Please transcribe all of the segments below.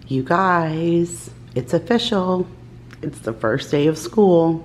You guys, it's official. It's the first day of school.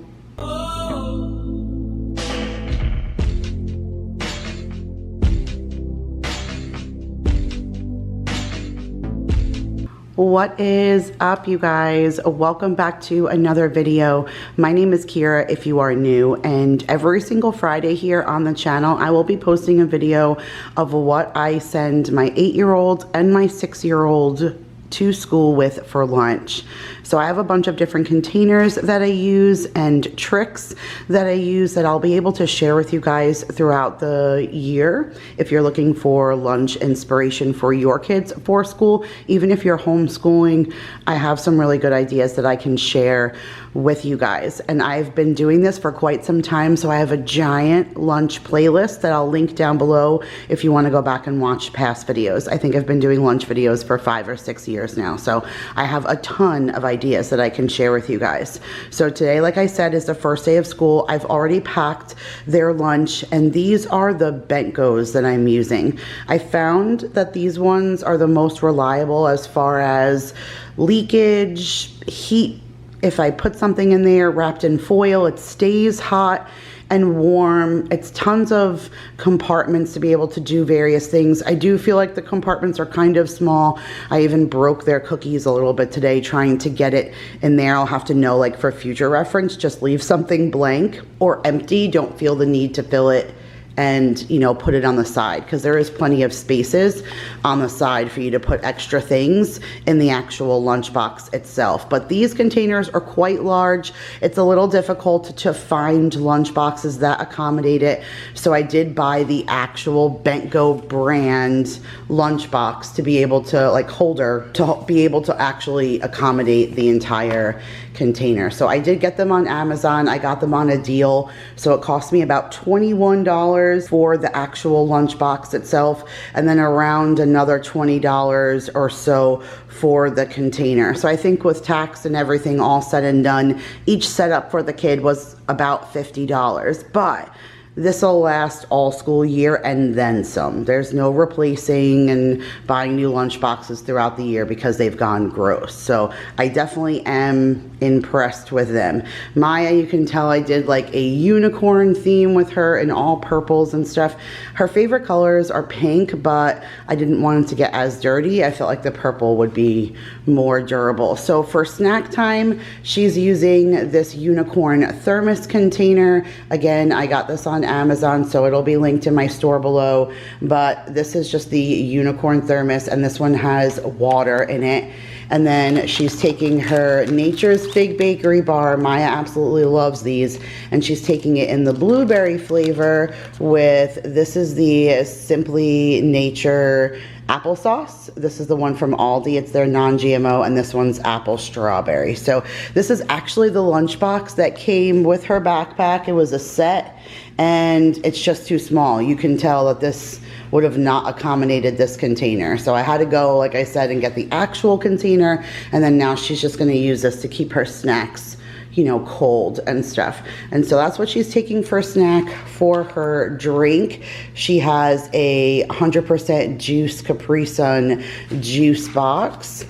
What is up, you guys? Welcome back to another video. My name is Kira if you are new, and every single Friday here on the channel I will be posting a video of what I send my 8-year-old and my 6-year-old to school with for lunch. So I have a bunch of different containers that I use and tricks that I use that I'll be able to share with you guys throughout the year if you're looking for lunch inspiration for your kids for school. Even if you're homeschooling, I have some really good ideas that I can share with you guys. And I've been doing this for quite some time, so I have a giant lunch playlist that I'll link down below if you want to go back and watch past videos. I think I've been doing lunch videos for 5 or 6 years now, so I have a ton of ideas that I can share with you guys. So today, like I said, is the first day of school. I've already packed their lunch, and these are the Bentgos that I'm using. I found that these ones are the most reliable as far as leakage, heat. If I put something in there wrapped in foil, it stays hot and warm. It's tons of compartments to be able to do various things. I do feel like the compartments are kind of small. I even broke their cookies a little bit today trying to get it in there. I'll have to know, like, for future reference, just leave something blank or empty. Don't feel the need to fill it and, you know, put it on the side, because there is plenty of spaces on the side for you to put extra things in the actual lunchbox itself. But these containers are quite large. It's a little difficult to find lunchboxes that accommodate it. So I did buy the actual Bentgo brand lunchbox to be able to, like, holder to be able to actually accommodate the entire container. So I did get them on Amazon. I got them on a deal. So it cost me about $21 for the actual lunchbox itself, and then around another $20 or so for the container. So I think with tax and everything all said and done, each setup for the kid was about $50. But this will last all school year and then some. There's no replacing and buying new lunch boxes throughout the year because they've gone gross. So I definitely am impressed with them. Maya, you can tell I did like a unicorn theme with her in all purples and stuff. Her favorite colors are pink, but I didn't want it to get as dirty. I felt like the purple would be more durable. So for snack time, she's using this unicorn thermos container. Again, I got this on Amazon, so it'll be linked in my store below, but this is just the unicorn thermos, and this one has water in it. And then she's taking her Nature's Fig Bakery bar. Maya absolutely loves these, and she's taking it in the blueberry flavor with, this is the Simply Nature applesauce. This is the one from Aldi. It's their non-GMO, and this one's apple strawberry. So this is actually the lunchbox that came with her backpack. It was a set, and it's just too small. You can tell that this would have not accommodated this container. So I had to go, like I said, and get the actual container, and then now she's just gonna use this to keep her snacks, you know, cold and stuff. And so that's what she's taking for snack. For her drink, she has a 100% juice Capri Sun juice box.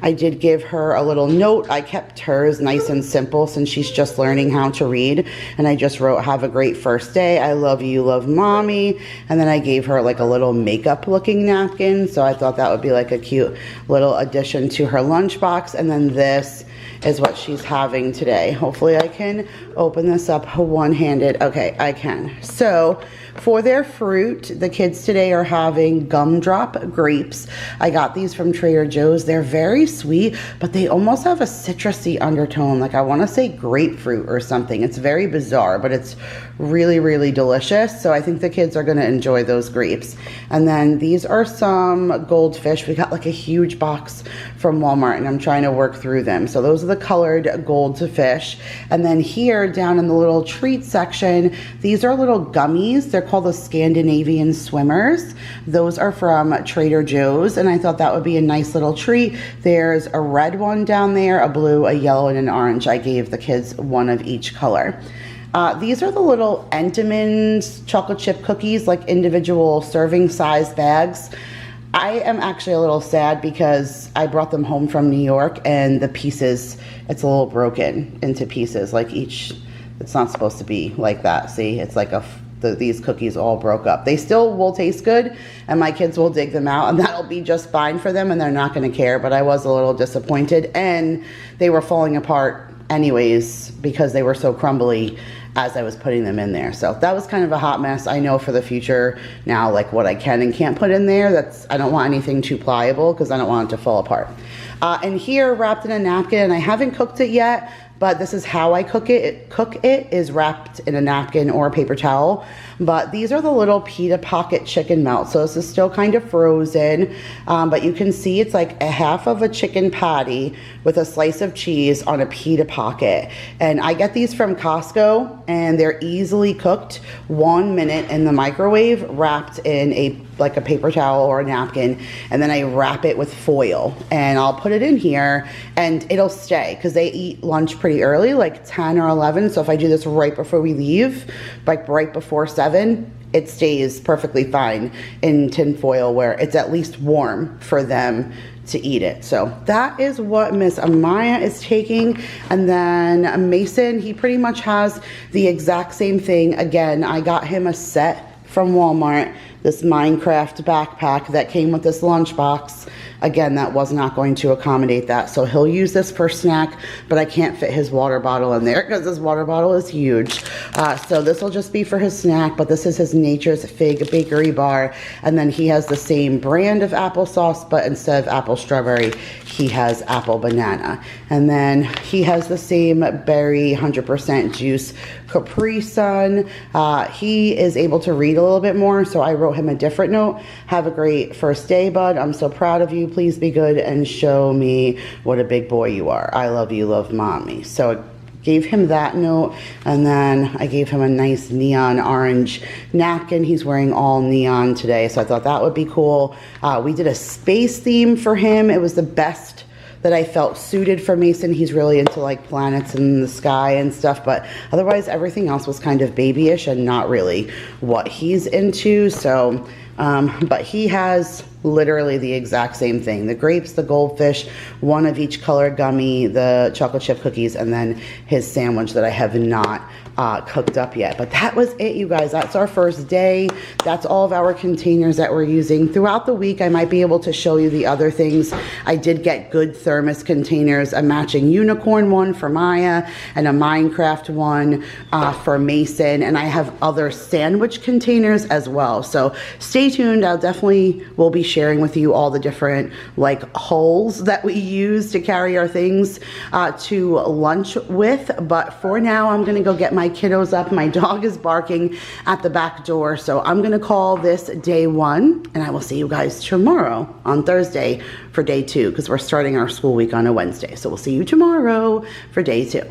I did give her a little note. I kept hers nice and simple since she's just learning how to read. And I just wrote, "Have a great first day. I love you, love mommy." And then I gave her like a little makeup looking napkin. So I thought that would be like a cute little addition to her lunchbox. And then this is what she's having today. Hopefully I can open this up one-handed. Okay, I can. So for their fruit, the kids today are having Gumdrop Grapes. I got these from Trader Joe's. They're very sweet, but they almost have a citrusy undertone. Like, I want to say grapefruit or something. It's very bizarre, but it's really, really delicious. So I think the kids are going to enjoy those grapes. And then these are some Goldfish. We got like a huge box from Walmart, and I'm trying to work through them. So those are the colored Goldfish. And then here down in the little treat section, these are little gummies. They're called the Scandinavian Swimmers. Those are from Trader Joe's, and I thought that would be a nice little treat. There's a red one down there, a blue, a yellow, and an orange. I gave the kids one of each color. These are the little Entenmann's chocolate chip cookies, like individual serving size bags. I am actually a little sad because I brought them home from New York and the pieces, it's a little broken into pieces, like each, it's not supposed to be like that. See, it's like these cookies all broke up. They still will taste good and my kids will dig them out and that'll be just fine for them and they're not going to care, but I was a little disappointed and they were falling apart anyways because they were so crumbly as I was putting them in there. So that was kind of a hot mess. I know for the future now, like what I can and can't put in there. I don't want anything too pliable because I don't want it to fall apart. And here, wrapped in a napkin, and I haven't cooked it yet, but this is how I cook it. Cook it is wrapped in a napkin or a paper towel. But these are the little Pita pocket chicken melts. So this is still kind of frozen, but you can see it's like a half of a chicken patty with a slice of cheese on a Pita pocket. And I get these from Costco and they're easily cooked 1 minute in the microwave, wrapped in a paper towel or a napkin, and then I wrap it with foil and I'll put it in here and it'll stay because they eat lunch pretty early, like 10 or 11. So if I do this right before we leave, like right before 7, it stays perfectly fine in tin foil where it's at least warm for them to eat it. So that is what Miss Amaya is taking. And then Mason, he pretty much has the exact same thing. Again, I got him a set from Walmart, this Minecraft backpack that came with this lunchbox. Again, that was not going to accommodate that. So he'll use this for snack, but I can't fit his water bottle in there because his water bottle is huge. So this will just be for his snack, but this is his Nature's Fig bakery bar. And then he has the same brand of applesauce, but instead of apple strawberry, he has apple banana. And then he has the same berry 100% juice Capri Sun. He is able to read a little bit more, so I wrote him a different note. Have a great first day, bud. I'm so proud of you. Please be good and show me what a big boy you are. I love you, love mommy. So I gave him that note, and then I gave him a nice neon orange napkin. He's wearing all neon today, so I thought that would be cool. We did a space theme for him. It was the best that I felt suited for Mason. He's really into like planets in the sky and stuff, but otherwise everything else was kind of babyish and not really what he's into. So but he has literally the exact same thing. The grapes, the goldfish, one of each color gummy, the chocolate chip cookies, and then his sandwich that I have not cooked up yet. But that was it, you guys. That's our first day. That's all of our containers that we're using. Throughout the week, I might be able to show you the other things. I did get good thermos containers, a matching unicorn one for Maya and a Minecraft one for Mason. And I have other sandwich containers as well. So stay tuned. I'll definitely will be sharing with you all the different like holes that we use to carry our things to lunch with. But for now, I'm gonna go get my kiddos up. My dog is barking at the back door, so I'm gonna call this day 1, and I will see you guys tomorrow on Thursday for day 2 because we're starting our school week on a Wednesday. So we'll see you tomorrow for day 2.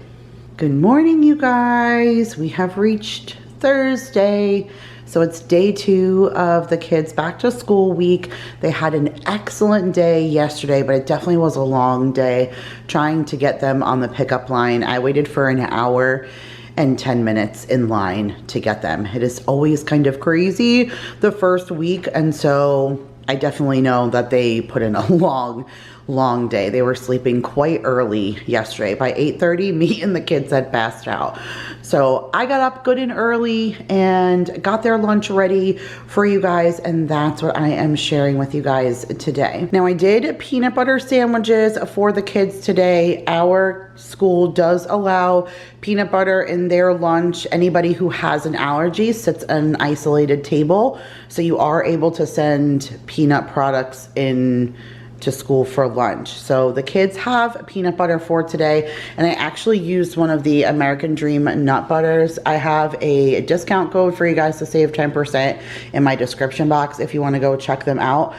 Good morning, you guys. We have reached Thursday. So it's day 2 of the kids' back to school week. They had an excellent day yesterday, but it definitely was a long day trying to get them on the pickup line. I waited for an hour and 10 minutes in line to get them. It is always kind of crazy the first week, and so I definitely know that they put in a long day. They were sleeping quite early yesterday. By 8:30, me and the kids had passed out. So I got up good and early and got their lunch ready for you guys, and that's what I am sharing with you guys today. Now, I did peanut butter sandwiches for the kids today. Our school does allow peanut butter in their lunch. Anybody who has an allergy sits at an isolated table, so you are able to send peanut products in to school for lunch. So the kids have peanut butter for today, and I actually used one of the American Dream nut butters. I have a discount code for you guys to save 10% in my description box if you want to go check them out.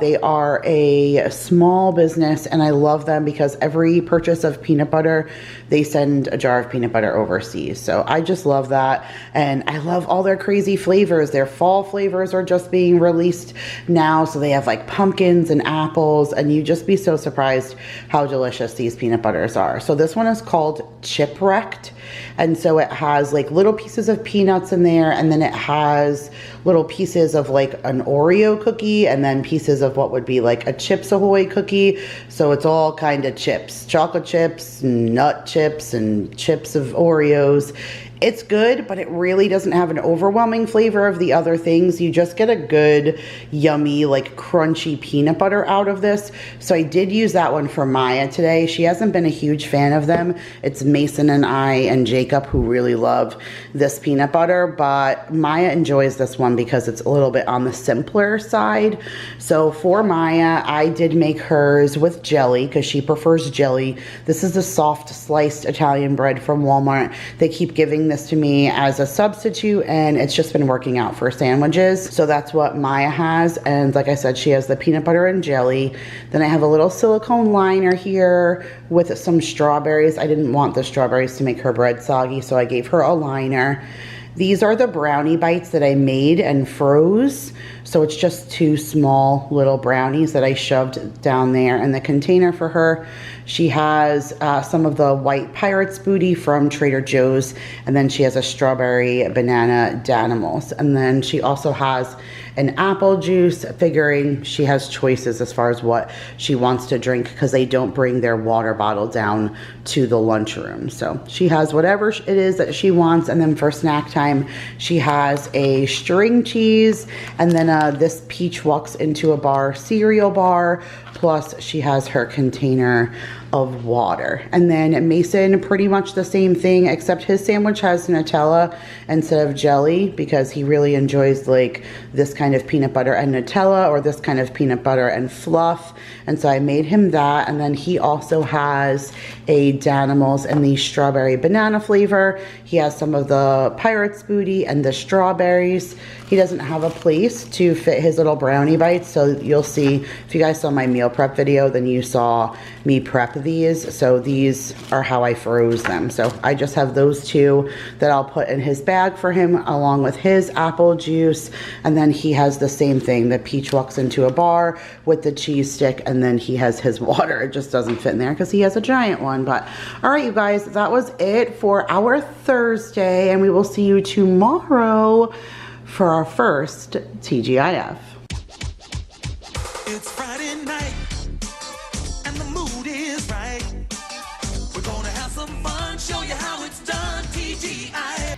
They are a small business, and I love them because every purchase of peanut butter, they send a jar of peanut butter overseas. So I just love that, and I love all their crazy flavors. Their fall flavors are just being released now, so they have like pumpkins and apples, and you just be so surprised how delicious these peanut butters are. So this one is called Chipwrecked, and so it has like little pieces of peanuts in there, and then it has little pieces of like an Oreo cookie and then pieces of what would be like a Chips Ahoy cookie. So it's all kind of chips, chocolate chips, nut chips, and chips of Oreos. It's good, but it really doesn't have an overwhelming flavor of the other things. You just get a good, yummy, like crunchy peanut butter out of this. So I did use that one for Maya today. She hasn't been a huge fan of them. It's Mason and I and Jacob who really love this peanut butter, but Maya enjoys this one because it's a little bit on the simpler side. So for Maya, I did make hers with jelly because she prefers jelly. This is the soft sliced Italian bread from Walmart. They keep giving this to me as a substitute, and it's just been working out for sandwiches. So that's what Maya has, and like I said, she has the peanut butter and jelly. Then I have a little silicone liner here with some strawberries. I didn't want the strawberries to make her bread soggy, so I gave her a liner. These are the Brownie Bites that I made and froze. So it's just 2 small little brownies that I shoved down there in the container for her. She has some of the white Pirate's Booty from Trader Joe's, and then she has a strawberry banana Danimals. And then she also has an apple juice, figuring she has choices as far as what she wants to drink because they don't bring their water bottle down to the lunchroom. So she has whatever it is that she wants. And then for snack time, she has a string cheese, and then this Peach Walks into a Bar cereal bar, plus she has her container of water. And then Mason, pretty much the same thing, except his sandwich has Nutella instead of jelly because he really enjoys like this kind of peanut butter and Nutella or this kind of peanut butter and fluff. And so I made him that. And then he also has a Danimals in the strawberry banana flavor. He has some of the Pirate's Booty and the strawberries. He doesn't have a place to fit his little Brownie Bites, so you'll see, if you guys saw my meal prep video, then you saw me prep these. So these are how I froze them. So I just have those 2 that I'll put in his bag for him along with his apple juice. And then he has the same thing, the Peach Walks into a Bar with the cheese stick, and then he has his water. It just doesn't fit in there because he has a giant one. But all right, you guys, that was it for our Thursday, and we will see you tomorrow for our first TGIF. It's Friday night and the mood is right. We're gonna have some fun, show you how it's done. TGIF.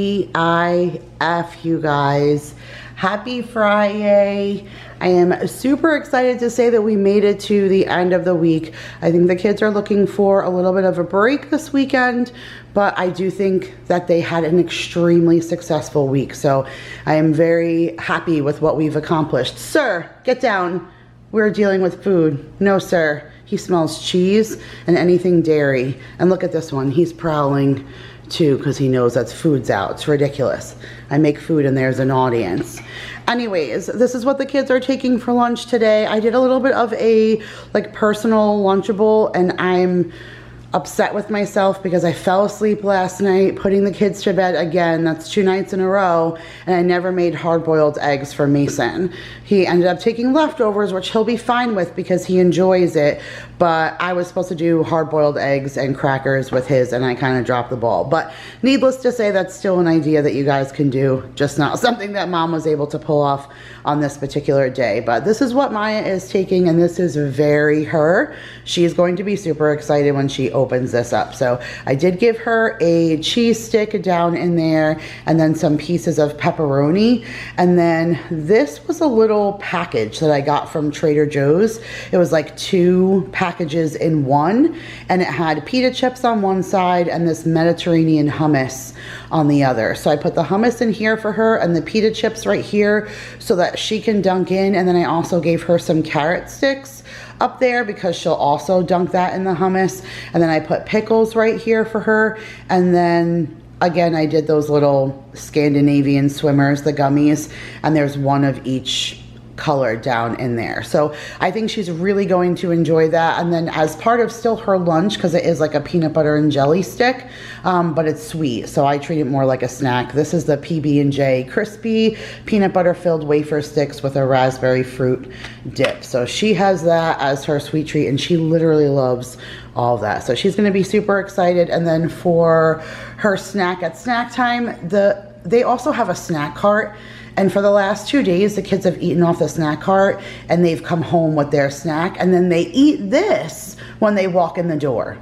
TGIF, you guys. Happy Friday. I am super excited to say that we made it to the end of the week. I think the kids are looking for a little bit of a break this weekend, but I do think that they had an extremely successful week. So I am very happy with what we've accomplished. Sir, get down. We're dealing with food. No, sir. He smells cheese and anything dairy. And look at this one. He's prowling too because he knows that's food's out. It's ridiculous. I make food and there's an audience. Anyways, this is what the kids are taking for lunch today. I did a little bit of a like personal Lunchable, and I'm upset with myself because I fell asleep last night putting the kids to bed again. That's 2 nights in a row, and I never made hard-boiled eggs for Mason. He ended up taking leftovers, which he'll be fine with because he enjoys it, but I was supposed to do hard-boiled eggs and crackers with his, and I kind of dropped the ball. But needless to say, that's still an idea that you guys can do, just not something that Mom was able to pull off on this particular day. But this is what Maya is taking, and this is very her. She's going to be super excited when she opens this up. So I did give her a cheese stick down in there, and then some pieces of pepperoni. And then this was a little package that I got from Trader Joe's. It was like 2 packages in one, and it had pita chips on one side and this Mediterranean hummus on the other. So I put the hummus in here for her and the pita chips right here so that she can dunk in. And then I also gave her some carrot sticks up there because she'll also dunk that in the hummus. And then I put pickles right here for her. And then again, I did those little Scandinavian swimmers, the gummies, and there's one of each color down in there. So I think she's really going to enjoy that. And then as part of still her lunch, because it is like a peanut butter and jelly stick, but it's sweet, so I treat it more like a snack. This is the PB&J crispy peanut butter filled wafer sticks with a raspberry fruit dip. So she has that as her sweet treat, and she literally loves all of that. So she's going to be super excited. And then for her snack at snack time, the they also have a snack cart. And for the last 2 days, the kids have eaten off the snack cart and they've come home with their snack, and then they eat this when they walk in the door.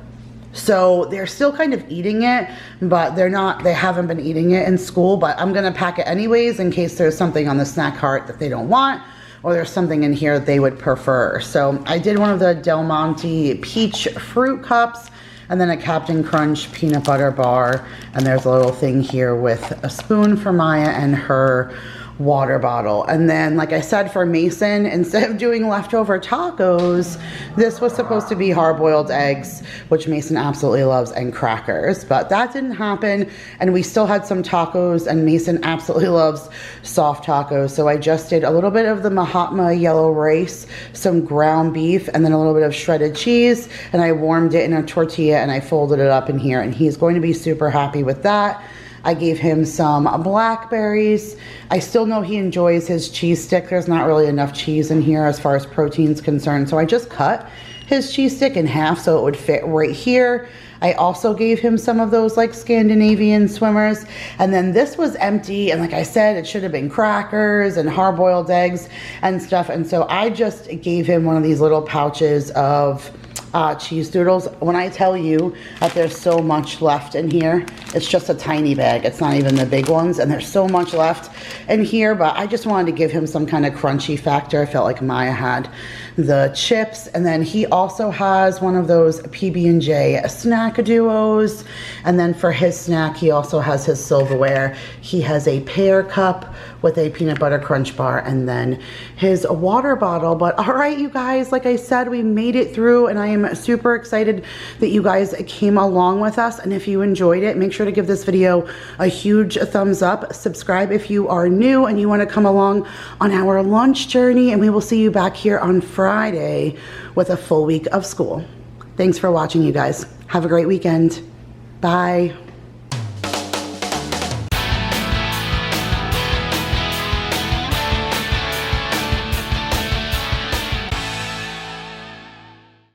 So they're still kind of eating it, but they haven't been eating it in school, but I'm gonna pack it anyways in case there's something on the snack cart that they don't want, or there's something in here they would prefer. So I did one of the Del Monte peach fruit cups, and then a Captain Crunch peanut butter bar, and there's a little thing here with a spoon for Maya and her water bottle. And then, like I said, for Mason, instead of doing leftover tacos, this was supposed to be hard-boiled eggs, which Mason absolutely loves, and crackers, but that didn't happen, and we still had some tacos, and Mason absolutely loves soft tacos. So I just did a little bit of the Mahatma yellow rice, some ground beef, and then a little bit of shredded cheese, and I warmed it in a tortilla and I folded it up in here, and he's going to be super happy with that. I gave him some blackberries. I still know he enjoys his cheese stick. There's not really enough cheese in here as far as protein's concerned, so I just cut his cheese stick in half so it would fit right here. I also gave him some of those like Scandinavian swimmers, and then this was empty, and like I said, it should have been crackers and hard-boiled eggs and stuff, and so I just gave him one of these little pouches of cheese doodles. When I tell you that there's so much left in here, it's just a tiny bag. It's not even the big ones, and there's so much left in here, but I just wanted to give him some kind of crunchy factor. I felt like Maya had the chips, and then he also has one of those PB&J snack duos, and then for his snack, he also has his silverware. He has a pear cup with a peanut butter crunch bar, and then his water bottle. But all right, you guys, like I said, we made it through, and I am super excited that you guys came along with us. And if you enjoyed it, make sure to give this video a huge thumbs up. Subscribe if you are new and you want to come along on our lunch journey, and we will see you back here on Friday with a full week of school. Thanks for watching, you guys. Have a great weekend. Bye.